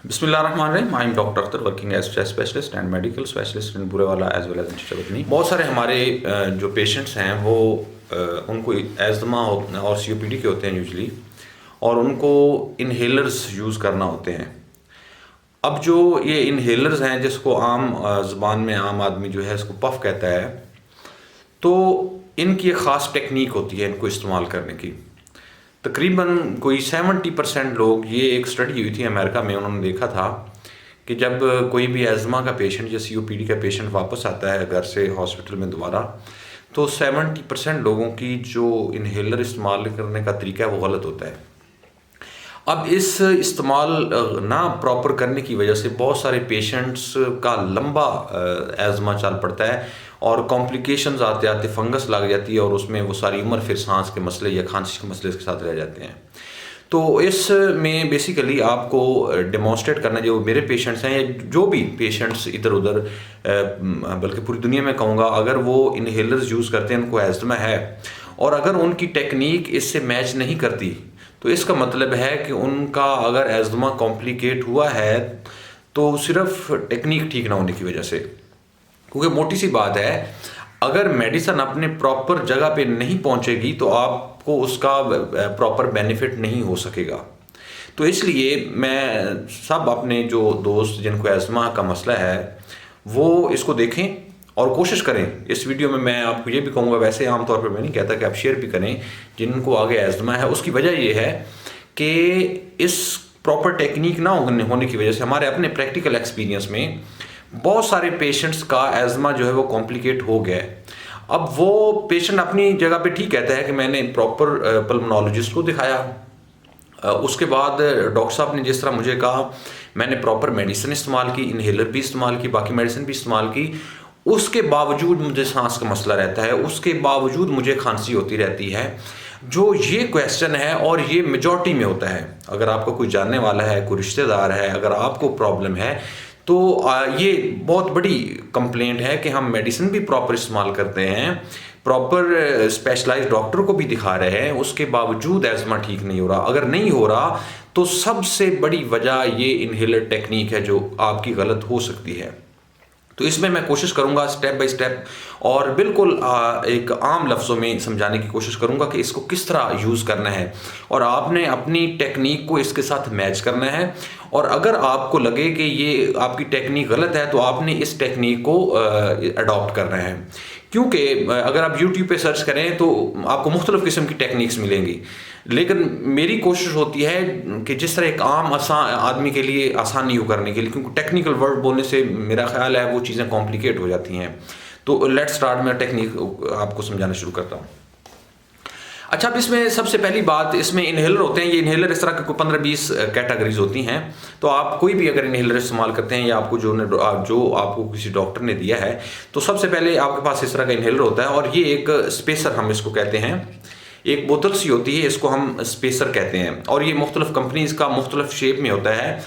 बिस्मिल्लाहिर्रहमानिर्रहीम। I am doctor Akhtar working as chest specialist and medical specialist in Burewala as well as in Chittagong. बहुत सारे हमारे जो पेशेंट्स हैं वो उनको एज़मा और सीओपीडी के होते हैं यूजली, और उनको इन्हेलर्स यूज़ करना होते हैं। अब जो ये इन्हेलर्स हैं जिसको आम ज़बान में आम आदमी जो है इसको पफ कहता है, तो इनकी एक ख़ास टेक्निक होती है इनको इस्तेमाल करने की। तकरीबन कोई 70% लोग, ये एक स्टडी हुई थी अमेरिका में, उन्होंने देखा था कि जब कोई भी एज़मा का पेशेंट या सीओपीडी का पेशेंट वापस आता है घर से हॉस्पिटल में दोबारा, तो 70% लोगों की जो इन्हेलर इस्तेमाल करने का तरीका है वो गलत होता है। अब इस इस्तेमाल ना प्रॉपर करने की वजह से बहुत सारे पेशेंट्स का लंबा एज़मा चल पड़ता है और कॉम्प्लिकेशंस आते आते फंगस लग जाती है और उसमें वो सारी उम्र फिर सांस के मसले या खांसी के मसले के साथ रह जाते हैं। तो इसमें बेसिकली आपको डेमोन्स्ट्रेट करना, जो मेरे पेशेंट्स हैं या जो भी पेशेंट्स इधर उधर बल्कि पूरी दुनिया में कहूँगा, अगर वो इन्हेलर्स यूज़ करते हैं, उनको एज़मा है और अगर उनकी टेक्निक इससे मैच नहीं करती, तो इसका मतलब है कि उनका अगर एज़मा कॉम्प्लिकेट हुआ है तो सिर्फ टेक्निक ठीक ना होने की वजह से। क्योंकि मोटी सी बात है, अगर मेडिसिन अपने प्रॉपर जगह पे नहीं पहुंचेगी तो आपको उसका प्रॉपर बेनिफिट नहीं हो सकेगा। तो इसलिए मैं सब अपने जो दोस्त जिनको एज़मा का मसला है वो इसको देखें और कोशिश करें। इस वीडियो में मैं आपको ये भी कहूँगा, वैसे आमतौर पर मैं नहीं कहता कि आप शेयर भी करें जिनको आगे एज़मा है। उसकी वजह ये है कि इस प्रॉपर टेक्निक ना होने की वजह से हमारे अपने प्रैक्टिकल एक्सपीरियंस में बहुत सारे पेशेंट्स का एज़मा जो है वो कॉम्प्लिकेट हो गया है। अब वो पेशेंट अपनी जगह पे ठीक कहता है कि मैंने प्रॉपर पल्मोनोलॉजिस्ट को दिखाया, उसके बाद डॉक्टर साहब ने जिस तरह मुझे कहा, मैंने प्रॉपर मेडिसिन इस्तेमाल की, इन्हेलर भी इस्तेमाल की, बाकी मेडिसिन भी इस्तेमाल की, उसके बावजूद मुझे सांस का मसला रहता है, उसके बावजूद मुझे खांसी होती रहती है। जो ये क्वेश्चन है और ये मेजॉरिटी में होता है, अगर आपका कोई जानने वाला है, कोई रिश्तेदार है, अगर आपको प्रॉब्लम है तो ये बहुत बड़ी कंप्लेंट है कि हम मेडिसिन भी प्रॉपर इस्तेमाल करते हैं, प्रॉपर स्पेशलाइज्ड डॉक्टर को भी दिखा रहे हैं, उसके बावजूद एज़मा ठीक नहीं हो रहा। अगर नहीं हो रहा तो सबसे बड़ी वजह ये इन्हेलर टेक्निक है जो आपकी गलत हो सकती है। तो इसमें मैं कोशिश करूंगा स्टेप बाय स्टेप और बिल्कुल एक आम लफ्ज़ों में समझाने की कोशिश करूंगा कि इसको किस तरह यूज़ करना है और आपने अपनी टेक्निक को इसके साथ मैच करना है। और अगर आपको लगे कि ये आपकी टेक्निक गलत है तो आपने इस टेक्निक को अडॉप्ट करना है। क्योंकि अगर आप YouTube पे सर्च करें तो आपको मुख्तलिफ़ किस्म की टेक्निक्स मिलेंगी, लेकिन मेरी कोशिश होती है कि जिस तरह एक आम आदमी के लिए आसानी हो करने के लिए, क्योंकि टेक्निकल वर्ड बोलने से मेरा ख्याल है वो चीज़ें कॉम्प्लिकेट हो जाती हैं। तो लेट्स स्टार्ट, मैं टेक्निक आपको समझाना शुरू करता हूँ। अच्छा, अब इसमें सबसे पहली बात, इसमें इन्हेलर होते हैं। ये इन्हेलर इस तरह के कोई 15-20 कैटेगरीज होती हैं। तो आप कोई भी अगर इन्हेलर इस्तेमाल करते हैं या आपको जो आपको किसी डॉक्टर ने दिया है, तो सबसे पहले आपके पास इस तरह का इन्हेलर होता है और ये एक स्पेसर हम इसको कहते हैं। एक बोतल सी होती है, इसको हम स्पेसर कहते हैं और ये मुख्तलिफ कंपनीज का मुख्तलिफ शेप में होता है।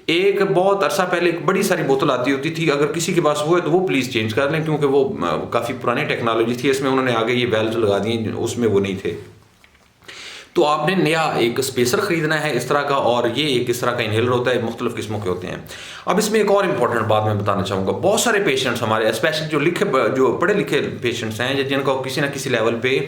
एक बहुत अरसा पहले एक बड़ी सारी बोतल आती होती थी, अगर किसी के पास वो है तो वो प्लीज़ चेंज कर लें, क्योंकि वो काफ़ी पुरानी टेक्नोलॉजी थी। इसमें उन्होंने आगे ये वेल्व लगा दिए, उसमें वो नहीं थे। तो आपने नया एक स्पेसर खरीदना है इस तरह का, और ये एक इस तरह का इन्हेलर होता है, मुख्तलिफ किस्मों के होते हैं। अब इसमें एक और इम्पॉर्टेंट बात मैं बताना चाहूँगा। बहुत सारे पेशेंट्स हमारे, स्पेशली जो पढ़े लिखे पेशेंट्स हैं, जिनका किसी ना किसी लेवल पे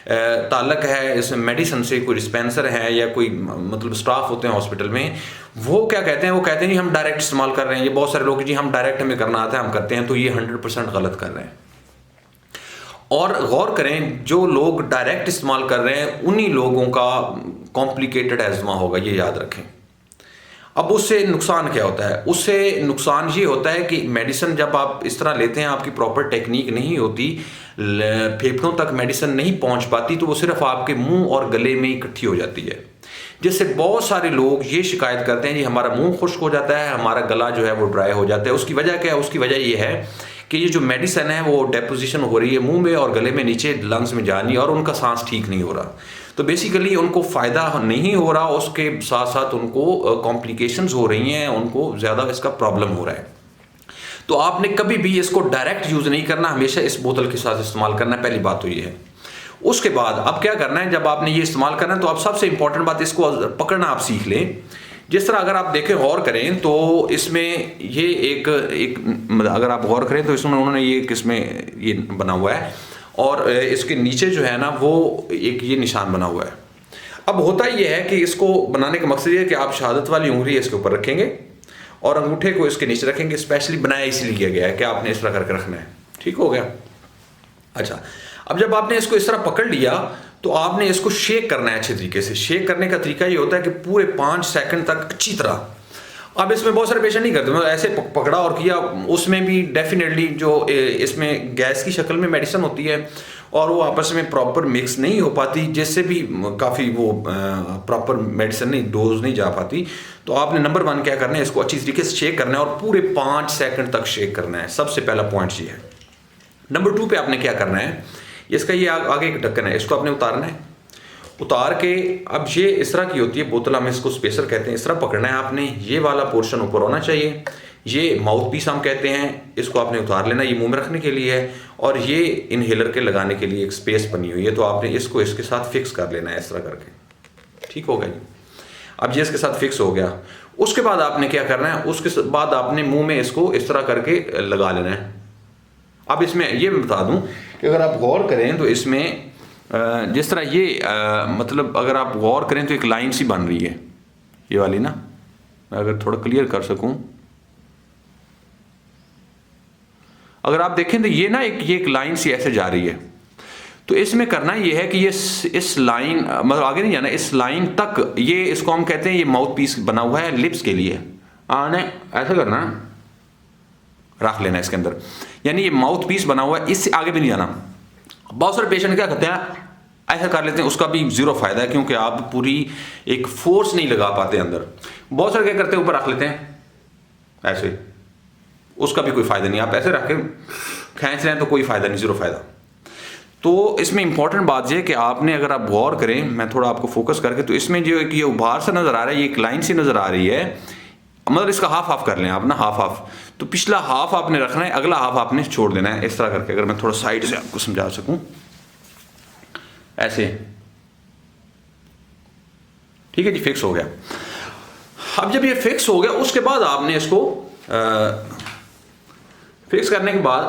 ताल्लुक है इस मेडिसिन से, कोई डिस्पेंसर है या कोई मतलब स्टाफ होते हैं हॉस्पिटल में, वो क्या कहते हैं, वो कहते हैं जी हम डायरेक्ट इस्तेमाल कर रहे हैं। ये बहुत सारे लोग, जी हम डायरेक्ट, हमें करना आता है, हम करते हैं। तो ये 100% गलत कर रहे हैं। और गौर करें, जो लोग डायरेक्ट इस्तेमाल कर रहे हैं उन्हीं लोगों का कॉम्प्लिकेटेड एज़मा होगा, ये याद रखें। अब उससे नुकसान क्या होता है? उससे नुकसान ये होता है कि मेडिसिन जब आप इस तरह लेते हैं, आपकी प्रॉपर टेक्निक नहीं होती, फेफड़ों तक मेडिसिन नहीं पहुंच पाती, तो वो सिर्फ आपके मुंह और गले में इकट्ठी हो जाती है, जिससे बहुत सारे लोग ये शिकायत करते हैं जी हमारा मुंह खुश्क हो जाता है, हमारा गला जो है वो ड्राई हो जाता है। उसकी वजह क्या है? उसकी वजह ये है कि ये जो मेडिसिन है वो डेपोजिशन हो रही है मुंह में और गले में, नीचे लंग्स में जा रही है और उनका सांस ठीक नहीं हो रहा। तो बेसिकली उनको फ़ायदा नहीं हो रहा, उसके साथ साथ उनको कॉम्प्लिकेशंस हो रही हैं, उनको ज़्यादा इसका प्रॉब्लम हो रहा है। तो आपने कभी भी इसको डायरेक्ट यूज़ नहीं करना, हमेशा इस बोतल के साथ इस्तेमाल करना है। पहली बात तो ये है। उसके बाद अब क्या करना है, जब आपने ये इस्तेमाल करना है तो अब सबसे इंपॉर्टेंट बात, इसको पकड़ना आप सीख लें जिस तरह अगर आप देखें गौर करें तो इसमें ये एक अगर आप गौर करें तो इसमें उन्होंने ये किसमें ये बना हुआ है और इसके नीचे जो है ना वो एक ये निशान बना हुआ है। अब होता ये है कि इसको बनाने का मकसद ये है कि आप शहादत वाली उंगली इसके ऊपर रखेंगे और अंगूठे को इसके नीचे रखेंगे। स्पेशली बनाया इसलिए किया गया है कि आपने इस तरह करके रखना है। ठीक हो गया। अच्छा, अब जब आपने इसको इस तरह पकड़ लिया तो आपने इसको शेक करना है अच्छे तरीके से। शेक करने का तरीका ये होता है कि पूरे 5 सेकंड तक अच्छी तरह। अब इसमें बहुत सारे पेशेंट नहीं करते, मतलब ऐसे पकड़ा और किया, उसमें भी डेफिनेटली जो इसमें गैस की शक्ल में मेडिसिन होती है और वो आपस में प्रॉपर मिक्स नहीं हो पाती, जिससे भी काफ़ी वो प्रॉपर मेडिसिन नहीं डोज नहीं जा पाती। तो आपने नंबर 1 क्या करना है, इसको अच्छी तरीके से शेक करना है और पूरे 5 सेकंड तक शेक करना है। सबसे पहला पॉइंट ये है। नंबर 2 पे आपने क्या करना है, इसका ये आगे एक ढक्कन है, इसको आपने उतारना है। उतार के अब ये इस तरह की होती है बोतल, हम इसको स्पेसर कहते हैं। इस तरह पकड़ना है आपने, ये वाला पोर्शन ऊपर होना चाहिए। ये माउथ पीस हम कहते हैं, इसको आपने उतार लेना। ये मुंह में रखने के लिए है और ये इनहेलर के लगाने के लिए एक स्पेस बनी हुई है। तो आपने इसको इसके साथ फिक्स कर लेना है इस तरह करके। ठीक हो गया जी। अब ये इसके साथ फिक्स हो गया। उसके बाद आपने क्या करना है, उसके बाद आपने मुंह में इसको इस तरह करके लगा लेना है। अब इसमें ये मैं बता दूं कि अगर आप गौर करें तो इसमें जिस तरह ये मतलब अगर आप गौर करें तो एक लाइन सी बन रही है, ये वाली ना, मैं अगर थोड़ा क्लियर कर सकूं, अगर आप देखें तो ये ना ये एक लाइन सी ऐसे जा रही है। तो इसमें करना ये है कि ये इस लाइन मतलब आगे नहीं जाना, इस लाइन तक ये, इसको हम कहते हैं ये माउथ पीस बना हुआ है लिप्स के लिए। आने ऐसा करना, रख लेना इसके अंदर, यानी ये माउथ पीस बना हुआ है, इससे आगे भी नहीं जाना। बहुत सारे पेशेंट क्या करते हैं, ऐसा कर लेते हैं, उसका भी जीरो फायदा है क्योंकि आप पूरी एक फोर्स नहीं लगा पाते अंदर। बहुत सारे क्या करते हैं, ऊपर रख लेते हैं ऐसे, उसका भी कोई फायदा नहीं। आप ऐसे रख के खींच रहे हैं तो कोई फायदा नहीं, जीरो फायदा। तो इसमें इंपॉर्टेंट बात यह है कि आपने, अगर आप गौर करें, मैं थोड़ा आपको फोकस करके, तो इसमें जो एक ये उभार सा नजर आ रहा है, ये एक लाइन सी नजर आ रही है, मतलब इसका हाफ कर लें आप ना, हाफ। तो पिछला हाफ आपने रखना है, अगला हाफ आपने छोड़ देना है इस तरह करके। अगर मैं थोड़ा साइड से आपको समझा सकूं, ऐसे। ठीक है जी, फिक्स हो गया। अब जब ये फिक्स हो गया उसके बाद आपने इसको फिक्स करने के बाद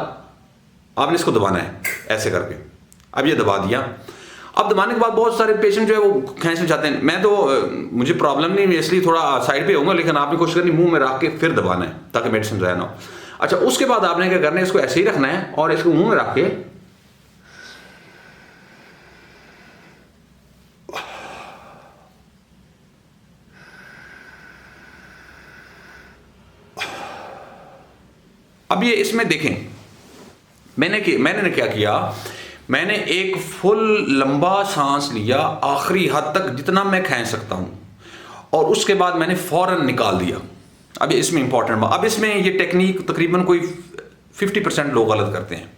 आपने इसको दबाना है ऐसे करके। अब ये दबा दिया। अब दबाने के बाद बहुत सारे पेशेंट जो है वो खींचना चाहते हैं। मैं तो मुझे प्रॉब्लम नहीं है इसलिए थोड़ा साइड पे होऊंगा, लेकिन आपने कोशिश करनी मुंह में रख के फिर दबाना है ताकि मेडिसिन जाया ना हो। अच्छा, उसके बाद आपने क्या करना है, इसको ऐसे ही रखना है और इसको मुंह में रख के अब ये इसमें देखें, मैंने क्या किया, मैंने एक फुल लंबा सांस लिया आखिरी हद तक जितना मैं खींच सकता हूं और उसके बाद मैंने फौरन निकाल दिया। अब इसमें इंपॉर्टेंट बात, अब इसमें ये टेक्निक तकरीबन कोई 50% लोग गलत करते हैं।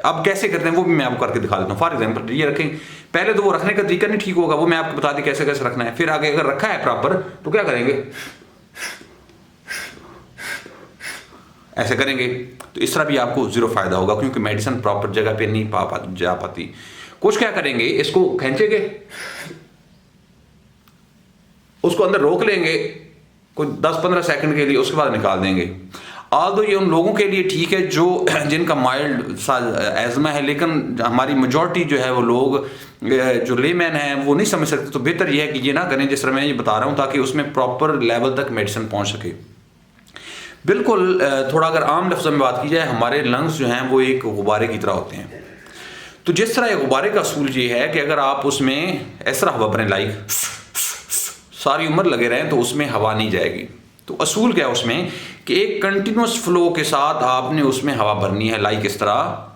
अब कैसे करते हैं वो भी मैं आपको करके दिखा देता हूं। फॉर एग्जांपल ये रखें, पहले तो वो रखने का तरीका नहीं ठीक होगा, वो मैं आपको बता दी कैसे कैसे रखना है। फिर आगे अगर रखा है प्रॉपर तो क्या करेंगे, ऐसे करेंगे। तो इस तरह भी आपको जीरो फायदा होगा क्योंकि मेडिसिन प्रॉपर जगह पे नहीं जा पाती। कुछ क्या करेंगे, इसको खींचेंगे, उसको अंदर रोक लेंगे कुछ 10-15 सेकंड के लिए, उसके बाद निकाल देंगे। आल्दो ये उन लोगों के लिए ठीक है जो जिनका माइल्ड सा एज़मा है, लेकिन हमारी मेजॉरिटी जो है वो लोग जो लेमैन हैं वो नहीं समझ सकते। तो बेहतर ये है कि ये ना करें जिस तरह मैं ये बता रहा हूँ, ताकि उसमें प्रॉपर लेवल तक मेडिसिन पहुँच सके। बिल्कुल थोड़ा अगर आम लफ्ज़ों में बात की जाए, हमारे लंग्स जो हैं वो एक गुब्बारे की तरह होते हैं। तो जिस तरह गुब्बारे का असूल ये है कि अगर आप उसमें इस तरह हवा भरें, लाइक सारी उम्र लगे रहें, तो उसमें हवा नहीं जाएगी। तो असूल क्या है उसमें कि एक कंटिन्यूस फ्लो के साथ आपने उसमें हवा भरनी है, लाइक इस तरह।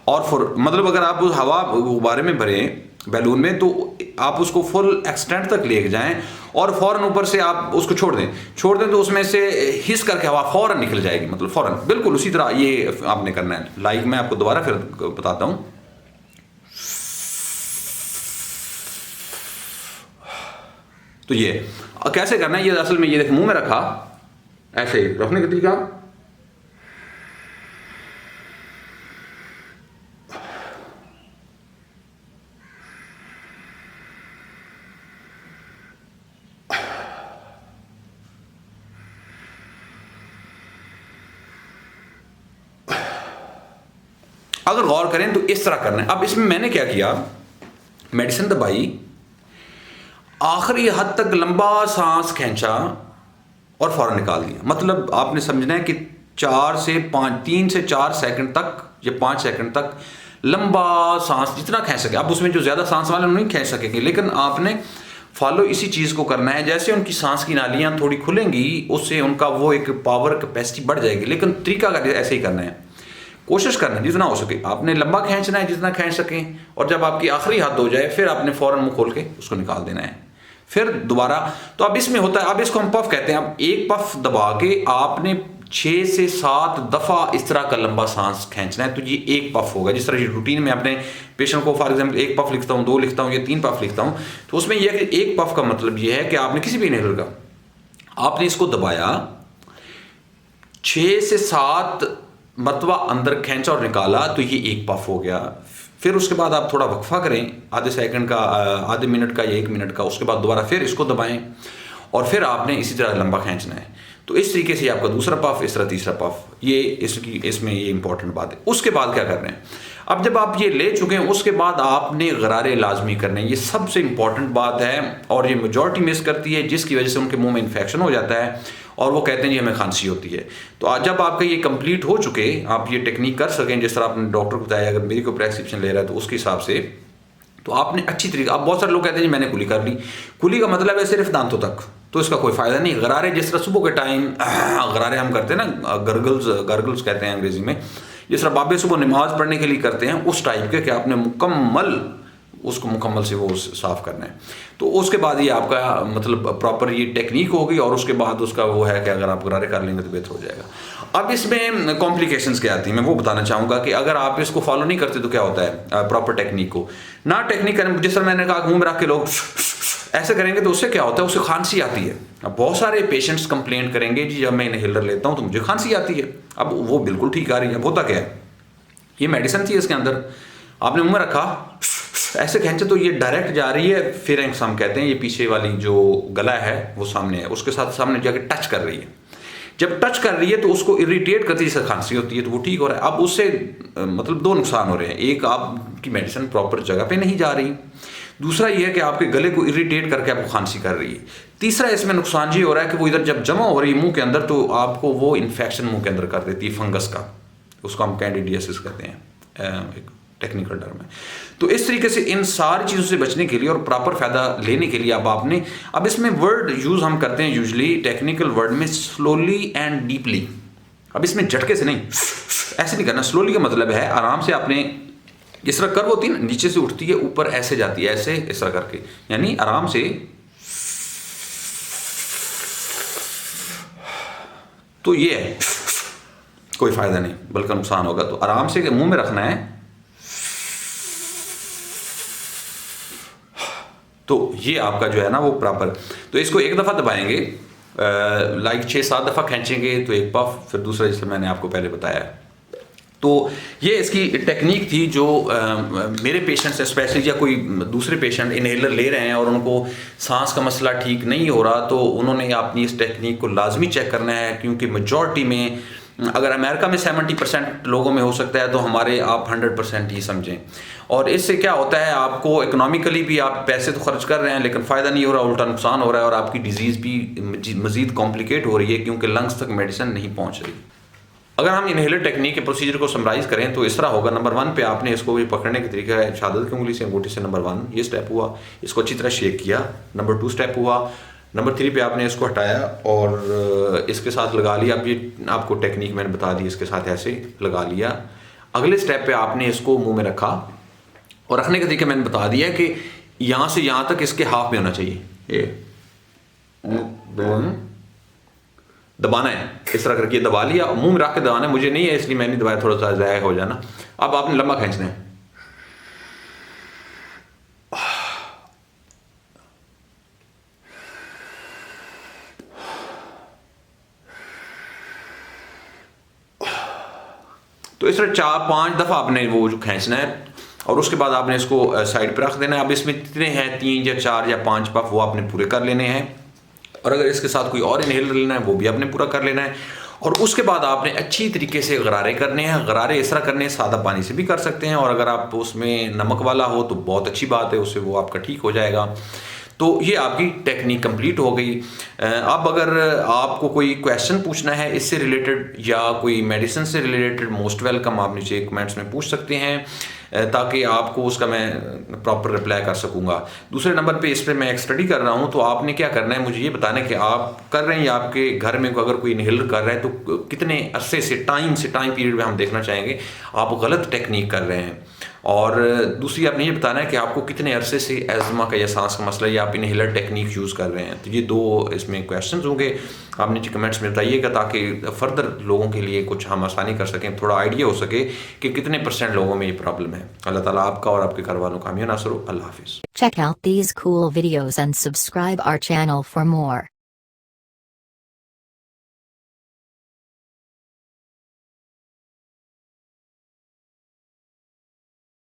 और मतलब अगर आप उस हवा गुब्बारे में भरें बैलून में, तो आप उसको फुल एक्सटेंट तक लेके जाएं और फौरन ऊपर से आप उसको छोड़ दें तो उसमें से हिस करके हवा फौरन निकल जाएगी, मतलब फौरन। बिल्कुल उसी तरह ये आपने करना है। लाइक मैं आपको दोबारा फिर बताता हूं। तो ये कैसे करना है, ये असल में ये देख, मुंह में रखा, ऐसे रखने का तरीका, अगर गौर करें तो इस तरह करना है। अब इसमें मैंने क्या किया, मेडिसिन दबाई, आखिरी हद तक लंबा सांस खींचा और फौरन निकाल दिया। मतलब आपने समझना है कि 3 से 4 सेकंड तक या 5 सेकंड तक लंबा सांस जितना खींच सके। अब उसमें जो ज़्यादा सांस वाले नहीं खींच सकेंगे, लेकिन आपने फॉलो इसी चीज़ को करना है। जैसे उनकी सांस की नालियाँ थोड़ी खुलेंगी, उससे उनका वो एक पावर कैपेसिटी बढ़ जाएगी, लेकिन तरीका ऐसे ही करना है। कोशिश करना है जितना हो सके, आपने लंबा खींचना है जितना खींच सकें, और जब आपकी आखिरी हद हो जाए फिर आपने फ़ौरन मुंह खोल के उसको निकाल देना है। फिर दोबारा, तो अब इसमें होता है, अब इसको हम पफ कहते हैं। अब एक पफ दबा के आपने 6 से 7 दफ़ा इस तरह का लंबा सांस खींचना है, तो ये एक पफ होगा। जिस तरह रूटीन में अपने पेशेंट को फॉर एग्जांपल 1 पफ लिखता हूँ, 2 लिखता हूँ या 3 पफ लिखता हूँ, तो उसमें यह है कि 1 पफ का मतलब ये है कि आपने किसी भी इनहेलर का आपने इसको दबाया, 6 से 7 मरतबा अंदर खींचा और निकाला, तो ये 1 पफ हो गया। फिर उसके बाद आप थोड़ा वक्फा करें, आधे सेकंड का, आधे मिनट का या 1 मिनट का, उसके बाद दोबारा फिर इसको दबाएं और फिर आपने इसी तरह लंबा खींचना है। तो इस तरीके से आपका दूसरा पफ, इस तरह तीसरा पफ, ये इसमें ये इंपॉर्टेंट बात है। उसके बाद क्या करना है, अब जब आप ये ले चुके हैं उसके बाद आपने गरारे लाजमी करने हैं। ये सबसे इंपॉर्टेंट बात है और ये मेजॉरिटी मिस करती है, जिसकी वजह से उनके मुंह में इन्फेक्शन हो जाता है और वो कहते हैं जी हमें खांसी होती है। तो जब आपका ये कंप्लीट हो चुके, आप ये टेक्निक कर सकें जिस तरह आपने डॉक्टर को बताया, अगर मेरी कोई प्रेस्क्रिप्शन ले रहा है तो उसके हिसाब से, तो आपने अच्छी तरीके, अब बहुत सारे लोग कहते हैं जी मैंने कुली कर ली। कुली का मतलब है सिर्फ दांतों तक, तो इसका कोई फ़ायदा नहीं। गरारे जिस तरह सुबह के टाइम गरारे हम करते हैं ना, गर्गल्स कहते हैं अंग्रेजी में, जिस तरह बाबे सुबह नमाज पढ़ने के लिए करते हैं, उस टाइप के कि आपने मुकम्मल से वो साफ़ करना है। तो उसके बाद ये आपका मतलब प्रॉपर ये टेक्निक होगी और उसके बाद उसका वो है कि अगर आप गरारे कर लेंगे तो बेहतर हो जाएगा। अब इसमें कॉम्प्लिकेशंस क्या आती हैं, मैं वो बताना चाहूँगा कि अगर आप इसको फॉलो नहीं करते तो क्या होता है, प्रॉपर टेक्निक को ना टेक्निक करें, जिस तरह मैंने कहा मुँह में रख के लोग ऐसे करेंगे तो उससे क्या होता है, उससे खांसी आती है। अब बहुत सारे पेशेंट्स कंप्लेंट करेंगे जी जब मैं इनहेलर लेता हूँ तो मुझे खांसी आती है। अब वो बिल्कुल ठीक आ रही है, होता क्या है, ये मेडिसिन थी इसके अंदर, आपने मुँह में रखा, ऐसे खींचे तो ये डायरेक्ट जा रही है फिरेंक्स हम कहते हैं, ये पीछे वाली जो गला है वो सामने है, उसके साथ सामने जाके टच कर रही है। जब टच कर रही है तो उसको इरिटेट करती है, जैसे खांसी होती है, तो वो ठीक हो रहा है। अब उससे मतलब 2 नुकसान हो रहे हैं, एक आपकी मेडिसिन प्रॉपर जगह पे नहीं जा रही, दूसरा ये है कि आपके गले को इरिटेट करके आपको खांसी कर रही है, तीसरा इसमें नुकसान ये हो रहा है कि वो इधर जब जमा हो रही है मुंह के अंदर तो आपको वो इन्फेक्शन मुंह के अंदर कर देती है फंगस का, उसको हम कैंडिडियासिस कहते हैं एक टेक्निकल टर्म है। तो इस तरीके से इन सारी चीज़ों से बचने के लिए और प्रॉपर फ़ायदा लेने के लिए अब इसमें वर्ड यूज़ हम करते हैं यूजली टेक्निकल वर्ड में स्लोली एंड डीपली। अब इसमें झटके से नहीं, ऐसे नहीं करना। स्लोली का मतलब है आराम से, आपने इस तरह कर्व होती है ना, नीचे से उठती है ऊपर ऐसे जाती है, ऐसे इस तरह करके, यानी आराम से। तो ये है, कोई फ़ायदा नहीं बल्कि नुकसान होगा। तो आराम से मुंह में रखना है। तो ये आपका जो है ना वो प्रॉपर, तो इसको एक दफ़ा दबाएंगे, लाइक 6-7 दफ़ा खींचेंगे तो 1 पफ, फिर दूसरा जिससे मैंने आपको पहले बताया। तो ये इसकी टेक्निक थी जो मेरे पेशेंट्स स्पेशली या कोई दूसरे पेशेंट इनहेलर ले रहे हैं और उनको सांस का मसला ठीक नहीं हो रहा, तो उन्होंने अपनी इस टेक्निक को लाजमी चेक करना है, क्योंकि मेजॉरिटी में, अगर अमेरिका में 70% लोगों में हो सकता है तो हमारे आप 100% ही समझें। और इससे क्या होता है, आपको इकोनॉमिकली भी आप पैसे तो खर्च कर रहे हैं लेकिन फ़ायदा नहीं हो रहा, उल्टा नुकसान हो रहा है और आपकी डिजीज़ भी मज़ीद कॉम्प्लिकेट हो रही है क्योंकि लंग्स तक मेडिसिन नहीं पहुंच रही। अगर हम इनहेलर टेक्निक के प्रोसीजर को समराइज़ करें तो इस तरह होगा। नंबर 1 पे आपने इसको भी पकड़ने का तरीका है शहादत की उंगली से, अंगूठी से। नंबर 1 ये स्टेप हुआ, इसको अच्छी तरह शेक किया। नंबर 2 स्टेप हुआ। नंबर 3 पे आपने इसको हटाया और इसके साथ लगा लिया। अब ये आपको टेक्निक मैंने बता दी, इसके साथ ऐसे लगा लिया। अगले स्टेप पे आपने इसको मुंह में रखा और रखने का तरीका मैंने बता दिया कि यहाँ से यहाँ तक इसके हाफ में होना चाहिए। ये दबाना है, इस तरह करके दबा लिया, मुंह में रख के दबाना है। मुझे नहीं है इसलिए मैंने दबाया, थोड़ा सा ज़ाया हो जाना। अब आपने लंबा खींचना है। तो इस तरह 4-5 दफ़ा आपने वो जो खींचना है और उसके बाद आपने इसको साइड पर रख देना है। अब इसमें कितने हैं, 3 या 4 या 5 पफ वो आपने पूरे कर लेने हैं। और अगर इसके साथ कोई और इनहेलर लेना है वो भी आपने पूरा कर लेना है। और उसके बाद आपने अच्छी तरीके से गरारे करने हैं। गरारे इस तरह करने हैं, सादा पानी से भी कर सकते हैं, और अगर आप उसमें नमक वाला हो तो बहुत अच्छी बात है, उससे वो आपका ठीक हो जाएगा। तो ये आपकी टेक्निक कंप्लीट हो गई। अब अगर आपको कोई क्वेश्चन पूछना है इससे रिलेटेड या कोई मेडिसिन से रिलेटेड, मोस्ट वेलकम, आप नीचे कमेंट्स में पूछ सकते हैं, ताकि आपको उसका मैं प्रॉपर रिप्लाई कर सकूंगा। दूसरे नंबर पे इस पर मैं एक स्टडी कर रहा हूँ, तो आपने क्या करना है, मुझे ये बताना है कि आप कर रहे हैं या आपके घर में अगर कोई इनहेलर कर रहा है तो कितने अरसे से टाइम पीरियड में हम देखना चाहेंगे आप गलत टेक्निक कर रहे हैं। और दूसरी आपने ये बताना है कि आपको कितने अरसे से एज़मा का या सांस का मसला या आप इनहेलर टेक्निक यूज़ कर रहे हैं। तो ये 2 इसमें क्वेश्चंस होंगे, आप नीचे कमेंट्स में बताइएगा, ताकि फर्दर लोगों के लिए कुछ हम आसानी कर सकें, थोड़ा आइडिया हो सके कि कितने % लोगों में ये प्रॉब्लम है। अल्लाह ताला आपका और आपके घर वालों का हमेशा नासर हो। अल्लाह हाफिज़। Check out these cool videos and subscribe our channel for more.